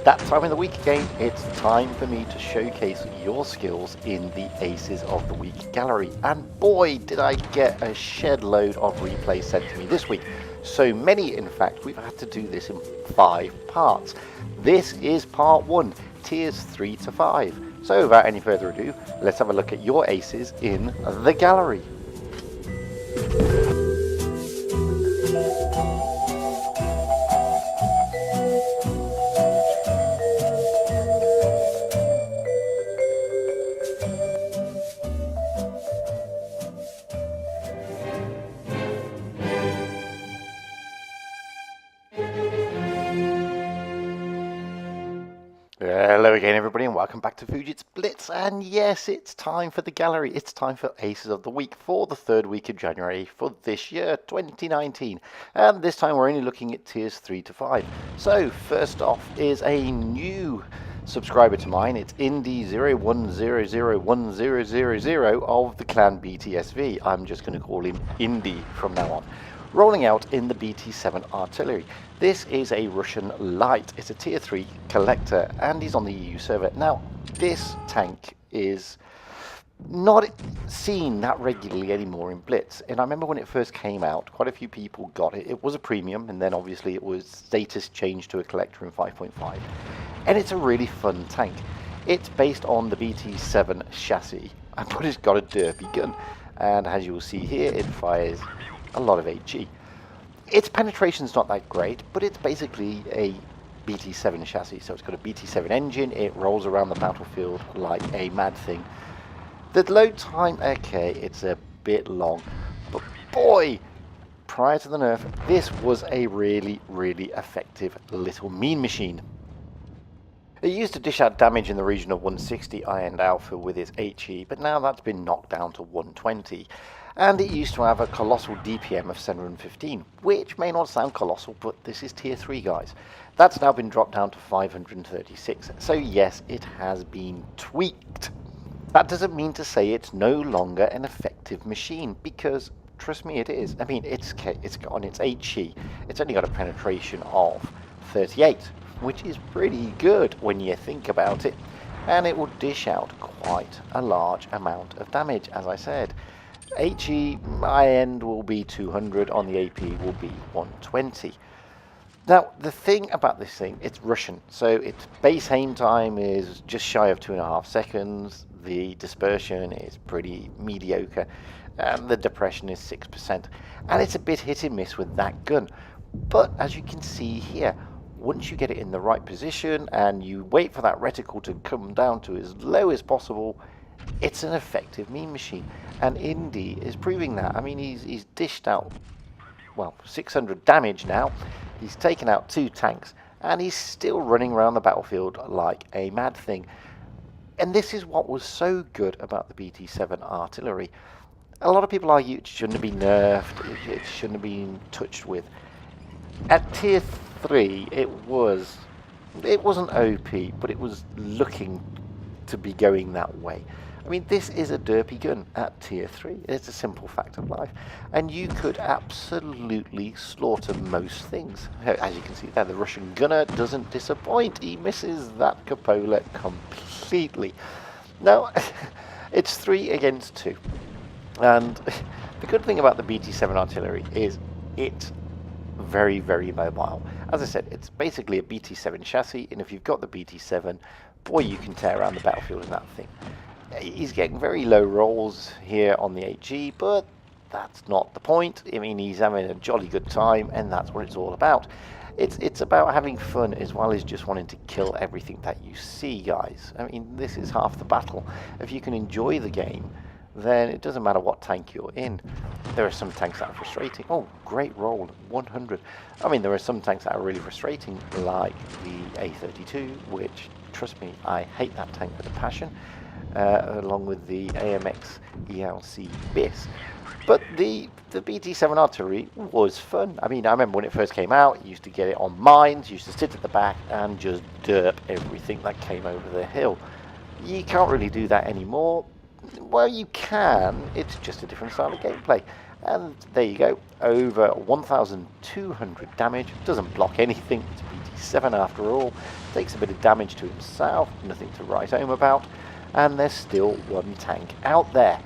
that time of the week again. It's time for me to showcase your skills in the Aces of the Week gallery. And boy, did I get a shed load of replays sent to me this week. So many, in fact, we've had to do this in 5 parts. This is part 1, tiers 3 to 5. So without any further ado, let's have a look at your aces in the gallery. Hello again everybody and welcome back to Fujit's Blitz, and yes, it's time for the gallery. It's time for Aces of the Week for the 3rd week of January for this year, 2019. And this time we're only looking at tiers 3 to 5. So first off is a new subscriber to mine. It's Indy01001000 of the clan BTSV. I'm just going to call him Indy from now on. Rolling out in the BT7 artillery. This is a Russian light. It's a tier 3 collector and he's on the EU server. Now this tank is not seen that regularly anymore in Blitz, and I remember when it first came out quite a few people got it. It was a premium and then obviously it was status changed to a collector in 5.5, and it's a really fun tank. It's based on the BT7 chassis, but it's got a derpy gun, and as you will see here it fires a lot of HE. Its penetration's not that great, but it's basically a BT7 chassis, so it's got a BT7 engine. It rolls around the battlefield like a mad thing. The load time, okay, it's a bit long, but boy, prior to the nerf, this was a really effective little mean machine. It used to dish out damage in the region of 160 iron alpha with its HE, but now that's been knocked down to 120. And it used to have a colossal DPM of 715, which may not sound colossal, but this is tier 3, guys. That's now been dropped down to 536. So yes, it has been tweaked. That doesn't mean to say it's no longer an effective machine, because trust me, it is. I mean, it's got on its HE, it's only got a penetration of 38, which is pretty good when you think about it. And it will dish out quite a large amount of damage, as I said. HE, my end will be 200, on the AP will be 120. Now, the thing about this thing, it's Russian, so its base aim time is just shy of 2.5 seconds, the dispersion is pretty mediocre, and the depression is 6%. And it's a bit hit and miss with that gun. But as you can see here, once you get it in the right position and you wait for that reticle to come down to as low as possible, it's an effective mean machine, and Indy is proving that. I mean, he's dished out, well, 600 damage now. He's taken out 2 tanks, and he's still running around the battlefield like a mad thing. And this is what was so good about the BT7 artillery. A lot of people argue it shouldn't have been nerfed, it shouldn't have been touched with. At tier 3, it wasn't OP, but it was looking to be going that way. I mean, this is a derpy gun at tier 3. It's a simple fact of life. And you could absolutely slaughter most things. As you can see there, the Russian gunner doesn't disappoint. He misses that cupola completely. Now, it's 3 against 2. And the good thing about the BT7 artillery is it's very mobile. As I said, it's basically a BT7 chassis, and if you've got the BT7, boy, you can tear around the battlefield in that thing. He's getting very low rolls here on the HE, but that's not the point. I mean, he's having a jolly good time, and that's what it's all about. It's about having fun as well as just wanting to kill everything that you see, guys. I mean, this is half the battle. If you can enjoy the game, then it doesn't matter what tank you're in. There are some tanks that are frustrating. Oh, great roll, 100. I mean, there are some tanks that are really frustrating, like the A32, which, trust me, I hate that tank with a passion, along with the AMX ELC BIS. But the BT7 artillery was fun. I mean, I remember when it first came out, you used to get it on mines, you used to sit at the back and just derp everything that came over the hill. You can't really do that anymore. Well, you can, it's just a different style of gameplay. And there you go, over 1,200 damage, doesn't block anything, it's BT7 after all. Takes a bit of damage to himself, nothing to write home about. And there's still one tank out there.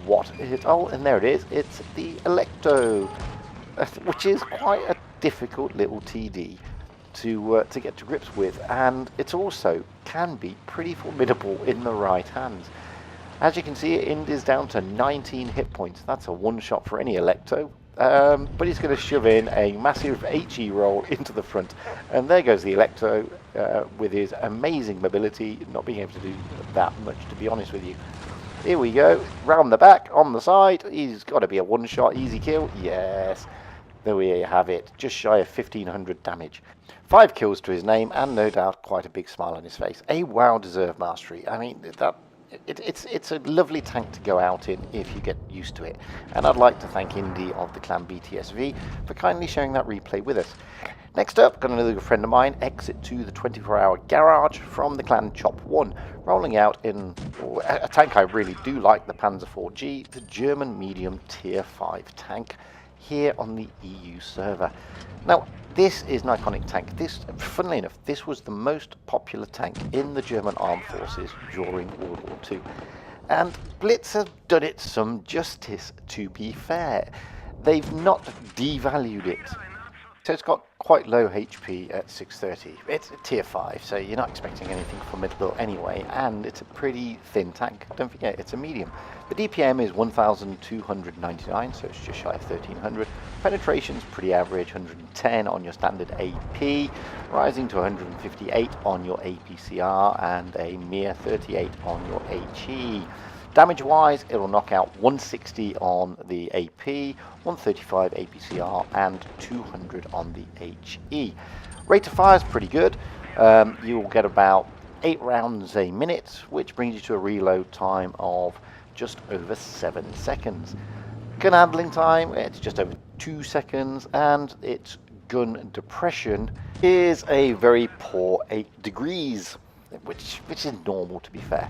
What is it? Oh, and there it is. It's the Exitto, which is quite a difficult little TD to get to grips with, and it also can be pretty formidable in the right hands. As you can see, Indy's down to 19 hit points. That's a one shot for any Exitto, but he's going to shove in a massive HE roll into the front, and there goes the Exitto with his amazing mobility, not being able to do that much, to be honest with you. Here we go, round the back, on the side. He's got to be a one shot easy kill. Yes. There we have it, just shy of 1500 damage. 5 kills to his name, and no doubt quite a big smile on his face. A well-deserved mastery. I mean, it's a lovely tank to go out in if you get used to it. And I'd like to thank Indy of the clan BTSV for kindly sharing that replay with us. Next up, got another good friend of mine, Exit24hrgarage from the clan Chop1, rolling out in a tank I really do like, the Panzer IV-G, the German medium tier 5 tank, here on the EU server. Now, this is an iconic tank. This, funnily enough, this was the most popular tank in the German armed forces during World War II. And Blitz have done it some justice, to be fair. They've not devalued it. So it's got quite low HP at 630. It's a tier 5, so you're not expecting anything formidable anyway, and it's a pretty thin tank. Don't forget, it's a medium. The DPM is 1,299, so it's just shy of 1,300. Penetration's pretty average, 110 on your standard AP, rising to 158 on your APCR, and a mere 38 on your HE. Damage-wise, it'll knock out 160 on the AP, 135 APCR, and 200 on the HE. Rate of fire is pretty good. You'll get about 8 rounds a minute, which brings you to a reload time of just over 7 seconds. Gun handling time, it's just over 2 seconds, and its gun depression is a very poor 8 degrees, which is normal, to be fair.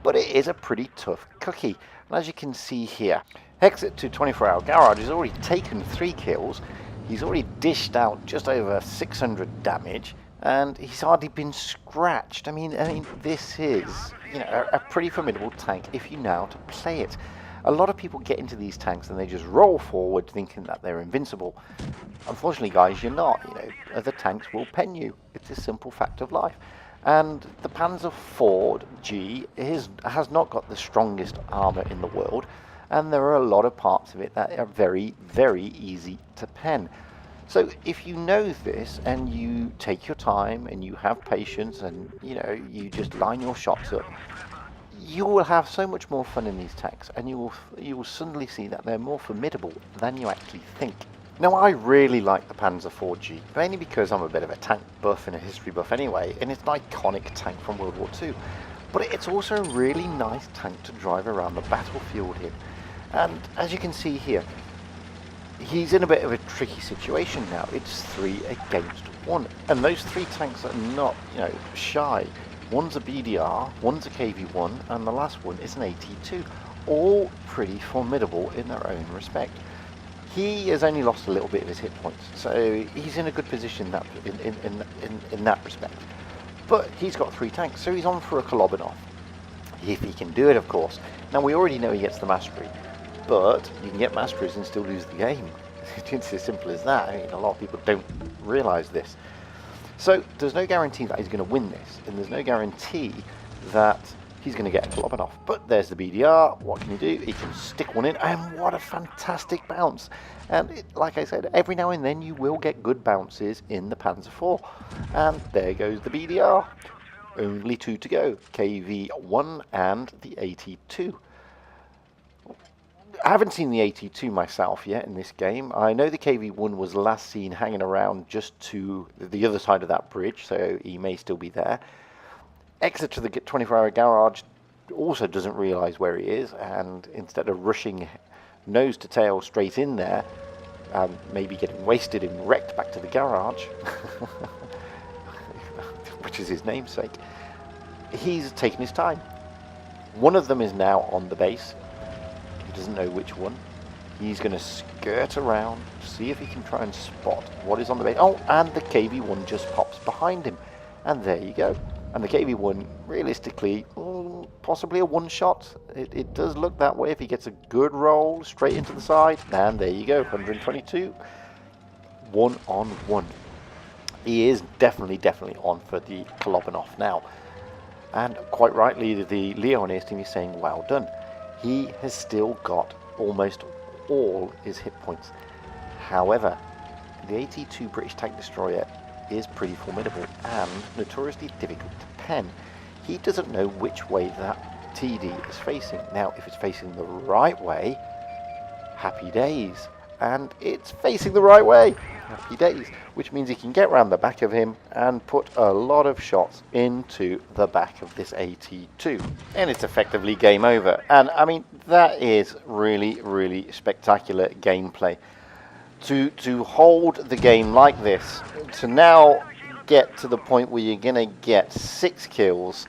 But it is a pretty tough cookie. And as you can see here, Exit24hrgarage has already taken 3 kills. He's already dished out just over 600 damage, and he's hardly been scratched. I mean, this is, you know, a pretty formidable tank if you know how to play it. A lot of people get into these tanks and they just roll forward thinking that they're invincible. Unfortunately, guys, you're not. You know, other tanks will pen you. It's a simple fact of life. And the Panzer IV-G has not got the strongest armor in the world, and there are a lot of parts of it that are very, very easy to pen. So if you know this and you take your time and you have patience and, you know, you just line your shots up, you will have so much more fun in these tanks, and you will suddenly see that they're more formidable than you actually think. Now, I really like the Panzer IV-G, mainly because I'm a bit of a tank buff and a history buff anyway, and it's an iconic tank from World War II. But it's also a really nice tank to drive around the battlefield in. And as you can see here, he's in a bit of a tricky situation now. It's 3 against 1, and those 3 tanks are not, you know, shy. One's a BDR, one's a KV-1, and the last one is an AT-2. All pretty formidable in their own respect. He has only lost a little bit of his hit points, so he's in a good position in that respect. But he's got 3 tanks, so he's on for a Kolobanov. If he can do it, of course. Now, we already know he gets the mastery, but you can get masteries and still lose the game. It's as simple as that. I mean, a lot of people don't realise this. So there's no guarantee that he's going to win this, and there's no guarantee that he's going to get a Kolobanov. But there's the BDR. What can he do? He can stick one in, and what a fantastic bounce. And like I said, every now and then you will get good bounces in the Panzer IV. And there goes the BDR. Only 2 to go. KV-1 and the AT-2. I haven't seen the AT-2 myself yet in this game. I know the KV-1 was last seen hanging around just to the other side of that bridge, so he may still be there. Exit24hrgarage also doesn't realise where he is, and instead of rushing nose to tail straight in there, maybe getting wasted and wrecked back to the garage, which is his namesake, he's taken his time. One of them is now on the base. He doesn't know which one. He's going to skirt around, see if he can try and spot what is on the base. Oh, and the KV-1 just pops behind him. And there you go. And the KV-1, realistically, possibly a one-shot. It does look that way if he gets a good roll straight into the side. And there you go, 122. 1-on-1. He is definitely on for the Kolobanov now. And quite rightly, the Leo on his team is saying, well done. He has still got almost all his hit points. However, the AT2 British tank destroyer is pretty formidable and notoriously difficult to pen. He doesn't know which way that TD is facing. Now, if it's facing the right way, happy days. And it's facing the right way, happy days. Which means he can get around the back of him and put a lot of shots into the back of this AT2. And it's effectively game over. And I mean, that is really spectacular gameplay. To hold the game like this, to now get to the point where you're going to get 6 kills,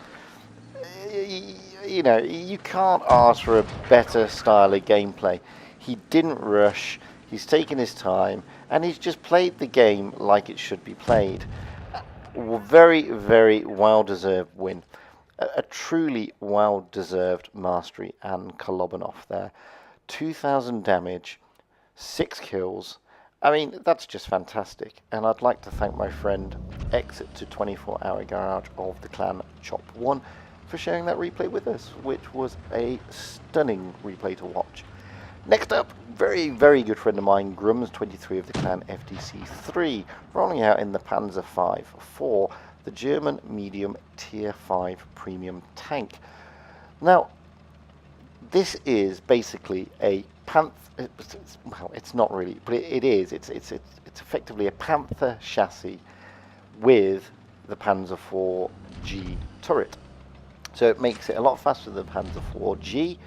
you know, you can't ask for a better style of gameplay. He didn't rush, he's taken his time, and he's just played the game like it should be played. Very well-deserved win. A truly well-deserved mastery and Kolobanov there. 2,000 damage. 6 kills. I mean, that's just fantastic. And I'd like to thank my friend Exit24hrgarage of the clan Chop1 for sharing that replay with us, which was a stunning replay to watch. Next up, very good friend of mine, Grums23 of the clan FDC3, rolling out in the Panzer V for the German medium tier 5 premium tank. Now, this is basically a Panther. Well, it's not really, but it is. It's effectively a Panther chassis with the Panzer IV-G turret. So it makes it a lot faster than the Panzer IV-G,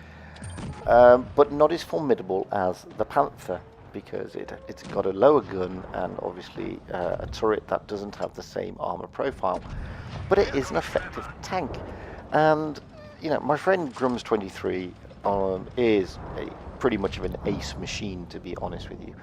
but not as formidable as the Panther because it's got a lower gun and obviously a turret that doesn't have the same armor profile. But it is an effective tank, and you know, my friend Grums23 is pretty much of an ace machine, to be honest with you.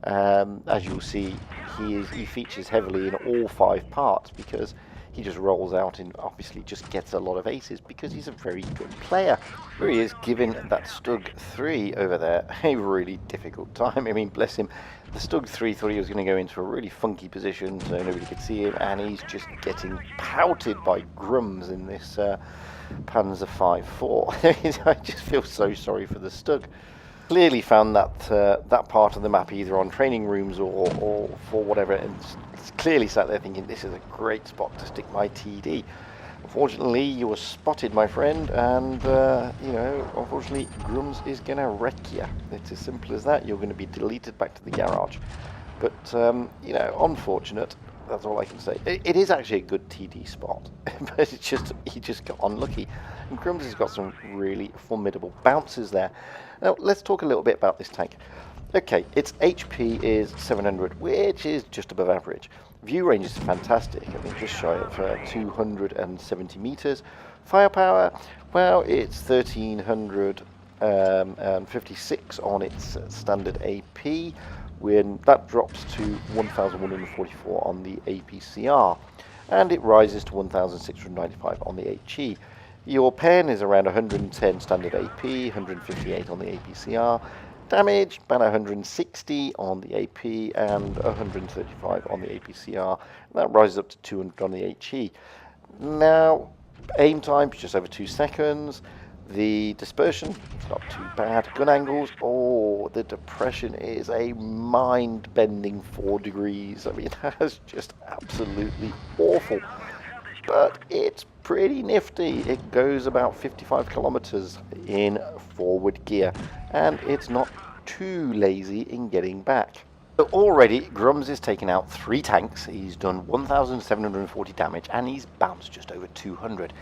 As you'll see, he features heavily in all 5 parts because he just rolls out and obviously just gets a lot of aces because he's a very good player. Here he is giving that Stug 3 over there a really difficult time. I mean, bless him. The Stug 3 thought he was going to go into a really funky position so nobody could see him, and he's just getting pouted by Grums in this Panzer V-4. I just feel so sorry for the Stug. Clearly found that part of the map either on training rooms or for whatever, and clearly sat there thinking this is a great spot to stick my TD. Unfortunately, you were spotted, my friend, and you know, unfortunately, Grums is going to wreck you. It's as simple as that. You're going to be deleted back to the garage. But you know, unfortunate. That's all I can say. It is actually a good TD spot, but it's just he just got unlucky. And Grums has got some really formidable bounces there. Now let's talk a little bit about this tank. Okay, its HP is 700, which is just above average. View range is fantastic. I mean, just shy of 270 meters. Firepower, well, it's 1356 on its standard AP. When that drops to 1,144 on the APCR, and it rises to 1,695 on the HE. Your pen is around 110 standard AP, 158 on the APCR, damage about 160 on the AP and 135 on the APCR. That rises up to 200 on the HE. Now, aim time is just over 2 seconds. The dispersion, it's not too bad. Gun angles, oh, the depression is a mind-bending 4 degrees. I mean, that's just absolutely awful. But it's pretty nifty. It goes about 55 kilometers in forward gear, and it's not too lazy in getting back. So already, Grums has taken out 3 tanks. He's done 1,740 damage, and he's bounced just over 200.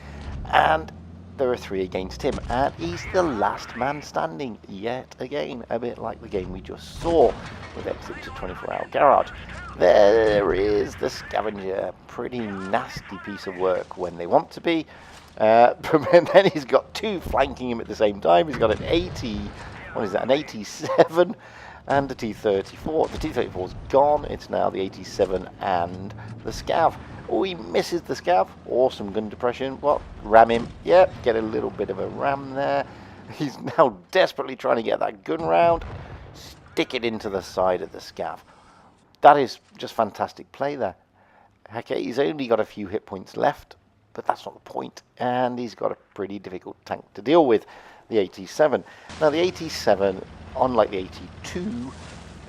And there are 3 against him, and he's the last man standing yet again, a bit like the game we just saw with Exitto24hrgarage. There is the Scavenger, pretty nasty piece of work when they want to be, but then he's got 2 flanking him at the same time. He's got an 80, what is that, an 87, and the T-34. The T-34's gone. It's now the 87 and the Scav. Oh, he misses the Scav. Awesome gun depression. What? Ram him. Yep, get a little bit of a ram there. He's now desperately trying to get that gun round. Stick it into the side of the Scav. That is just fantastic play there. Okay, he's only got a few hit points left, but that's not the point. And he's got a pretty difficult tank to deal with, the 87. Now, the 87, unlike the 82,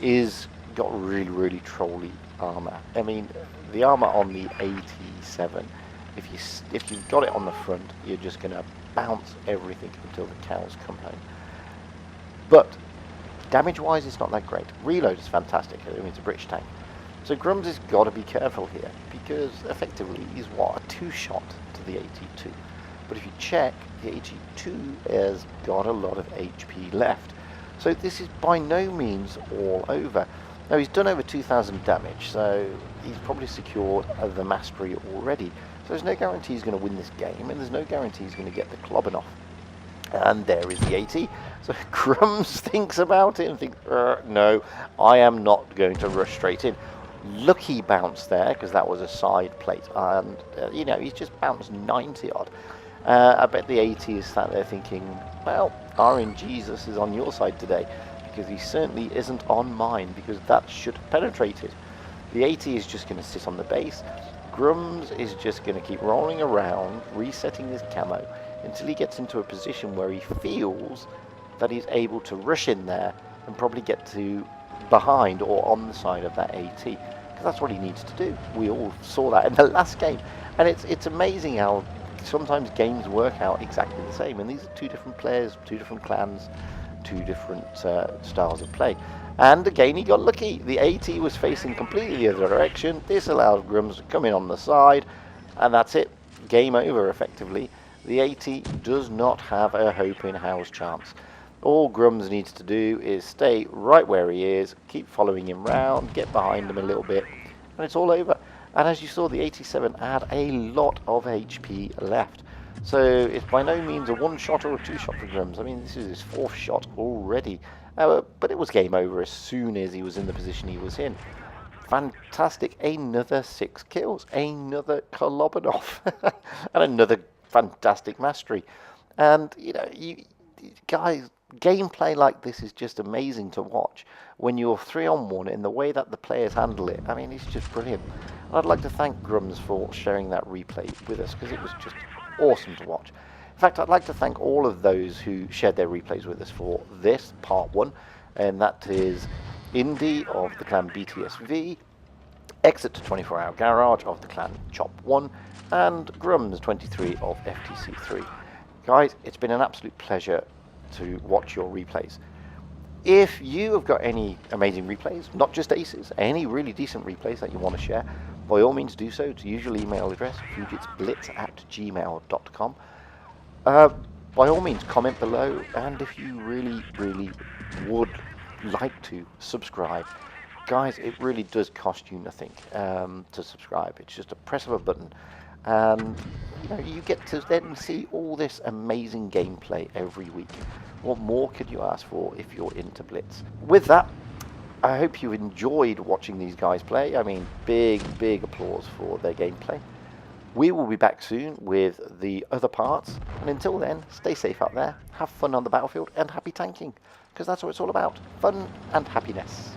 is got really, really trolly armor. I mean, the armor on the 87, if you've got it on the front, you're just going to bounce everything until the cows come home. But damage-wise, it's not that great. Reload is fantastic. I mean, it's a British tank. So Grums has got to be careful here, because effectively he's what, a 2-shot to the 82. But if you check, the 82 has got a lot of HP left. So this is by no means all over. Now, he's done over 2,000 damage, so he's probably secured the mastery already. So there's no guarantee he's going to win this game, and there's no guarantee he's going to get the clobbing off. And there is the 80. So Grums thinks about it and thinks, no, I am not going to rush straight in. Lucky bounce there, because that was a side plate, and you know, he's just bounced 90 odd. I bet the 80 is sat there thinking, well, RNGesus is on your side today, because he certainly isn't on mine, because that should have penetrated. The 80 is just going to sit on the base. Grums is just going to keep rolling around, resetting his camo, until he gets into a position where he feels that he's able to rush in there and probably get to behind or on the side of that AT, because that's what he needs to do. We all saw that in the last game, and it's amazing how sometimes games work out exactly the same, and these are two different players, two different clans, two different styles of play. And again, he got lucky. The AT was facing completely the other direction. This allowed Grums to come in on the side, and that's it. Game over, effectively. The AT does not have a hope in hell's chance. All Grums needs to do is stay right where he is, keep following him round, get behind him a little bit, and it's all over. And as you saw, the 87 had a lot of HP left. So it's by no means a 1-shot or a 2-shot for Grums. I mean, this is his 4th shot already. But it was game over as soon as he was in the position he was in. Fantastic. Another 6 kills. Another Kolobanov. And another fantastic mastery. And, you know, you guys, gameplay like this is just amazing to watch. When you're 3-on-1 in the way that the players handle it, I mean, it's just brilliant. I'd like to thank Grums for sharing that replay with us, because it was just awesome to watch. In fact, I'd like to thank all of those who shared their replays with us for this part 1, and that is Indy of the clan BTSV, Exitto24hrgarage of the clan Chop1, and Grums23 of FTC3. Guys, it's been an absolute pleasure to watch your replays. If you have got any amazing replays, not just aces, any really decent replays that you want to share, by all means do so. To use your email address, fugitsblitz@gmail.com. By all means, comment below, and if you really, really would like to subscribe, guys, it really does cost you nothing to subscribe. It's just a press of a button, and you know, you get to then see all this amazing gameplay every week. What more could you ask for if you're into Blitz? With that, I hope you enjoyed watching these guys play. I mean, big applause for their gameplay. We will be back soon with the other parts, and until then, stay safe out there, have fun on the battlefield, and happy tanking, because that's what it's all about, fun and happiness.